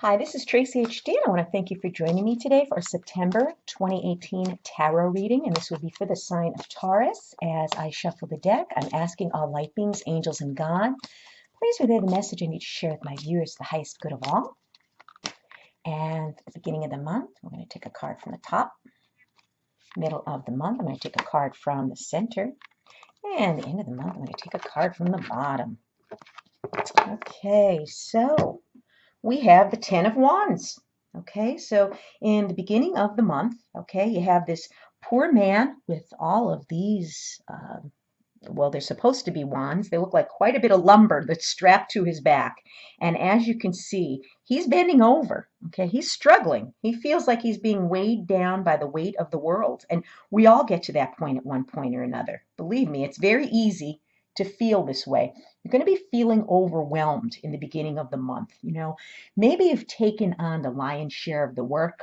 Hi, this is Tracy HD, and I want to thank you for joining me today for our September 2018 tarot reading, and this will be for the sign of Taurus. As I shuffle the deck, I'm asking all light beings, angels, and God, please relay the message I need to share with my viewers, the highest good of all. And at the beginning of the month, we're going to take a card from the top. Middle of the month, I'm going to take a card from the center. And the end of the month, I'm going to take a card from the bottom. Okay, so we have the Ten of Wands. Okay, so in the beginning of the month, okay, you have this poor man with all of these, well, they're supposed to be wands. They look like quite a bit of lumber that's strapped to his back. And as you can see, he's bending over. Okay, he's struggling. He feels like he's being weighed down by the weight of the world. And we all get to that point at one point or another. Believe me, it's very easy to feel this way. You're going to be feeling overwhelmed in the beginning of the month. Maybe you've taken on the lion's share of the work.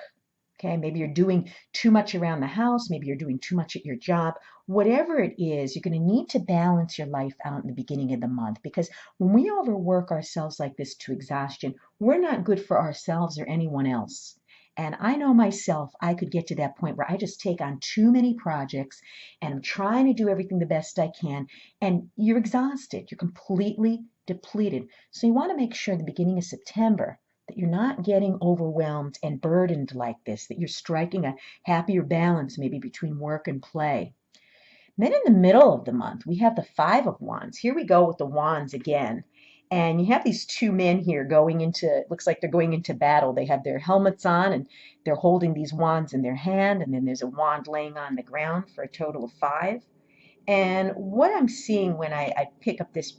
Okay, maybe you're doing too much around the house. Maybe you're doing too much at your job. Whatever it is, you're going to need to balance your life out in the beginning of the month, because when we overwork ourselves like this to exhaustion, we're not good for ourselves or anyone else. And I know myself, I could get to that point where I just take on too many projects and I'm trying to do everything the best I can. And you're exhausted. You're completely depleted. So you want to make sure at the beginning of September that you're not getting overwhelmed and burdened like this, that you're striking a happier balance maybe between work and play. Then in the middle of the month, we have the Five of Wands. Here we go with the wands again. And you have these two men here going into, looks like they're going into battle. They have their helmets on and they're holding these wands in their hand. And then there's a wand laying on the ground for a total of five. And what I'm seeing when I pick up this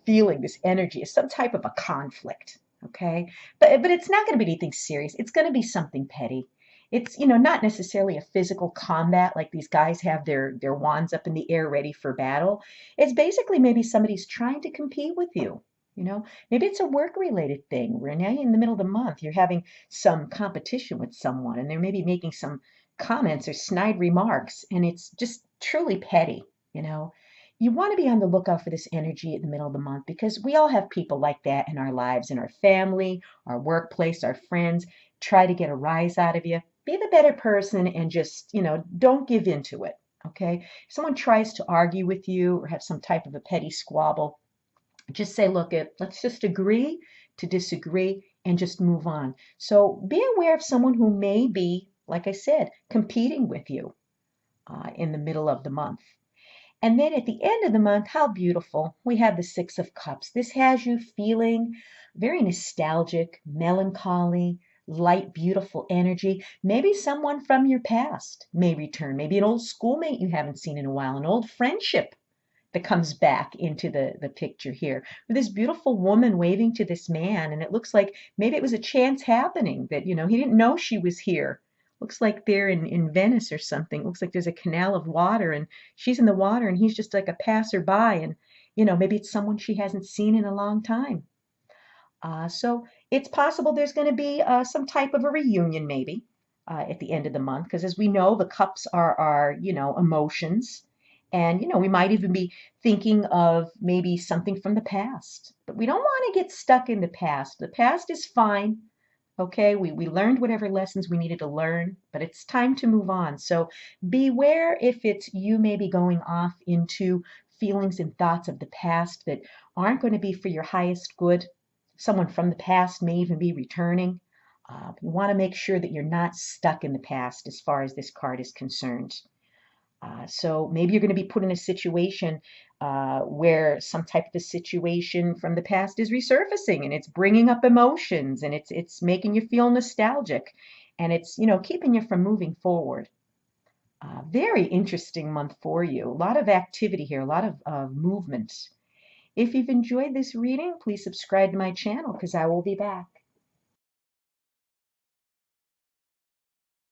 feeling, this energy, is some type of a conflict. Okay, but it's not going to be anything serious. It's going to be something petty. It's not necessarily a physical combat like these guys have their wands up in the air ready for battle. It's basically maybe somebody's trying to compete with you. Maybe it's a work related thing where now in the middle of the month you're having some competition with someone and they're maybe making some comments or snide remarks, and it's just truly petty. You know, you want to be on the lookout for this energy in the middle of the month, because we all have people like that in our lives, in our family, our workplace, our friends. Try to get a rise out of you. Be the better person and just, don't give in to it. Okay? If someone tries to argue with you or have some type of a petty squabble, just say, look, let's just agree to disagree and just move on. So be aware of someone who may be, like I said, competing with you in the middle of the month. And then at the end of the month, how beautiful, we have the Six of Cups. This has you feeling very nostalgic, melancholy, light, beautiful energy. Maybe someone from your past may return. Maybe an old schoolmate you haven't seen in a while, an old friendship that comes back into the picture here. With this beautiful woman waving to this man, and it looks like maybe it was a chance happening that, he didn't know she was here. Looks like they're in Venice or something. Looks like there's a canal of water and she's in the water and he's just like a passerby, and maybe it's someone she hasn't seen in a long time. So it's possible there's going to be some type of a reunion maybe at the end of the month, because as we know, the cups are our, emotions. And, we might even be thinking of maybe something from the past. But we don't want to get stuck in the past. The past is fine. Okay, we learned whatever lessons we needed to learn, but it's time to move on. So beware if it's you maybe going off into feelings and thoughts of the past that aren't going to be for your highest good. Someone from the past may even be returning. You want to make sure that you're not stuck in the past as far as this card is concerned. So maybe you're going to be put in a situation where some type of a situation from the past is resurfacing and it's bringing up emotions and it's making you feel nostalgic, and it's keeping you from moving forward. Very interesting month for you. A lot of activity here, a lot of movement. If you've enjoyed this reading, please subscribe to my channel because I will be back.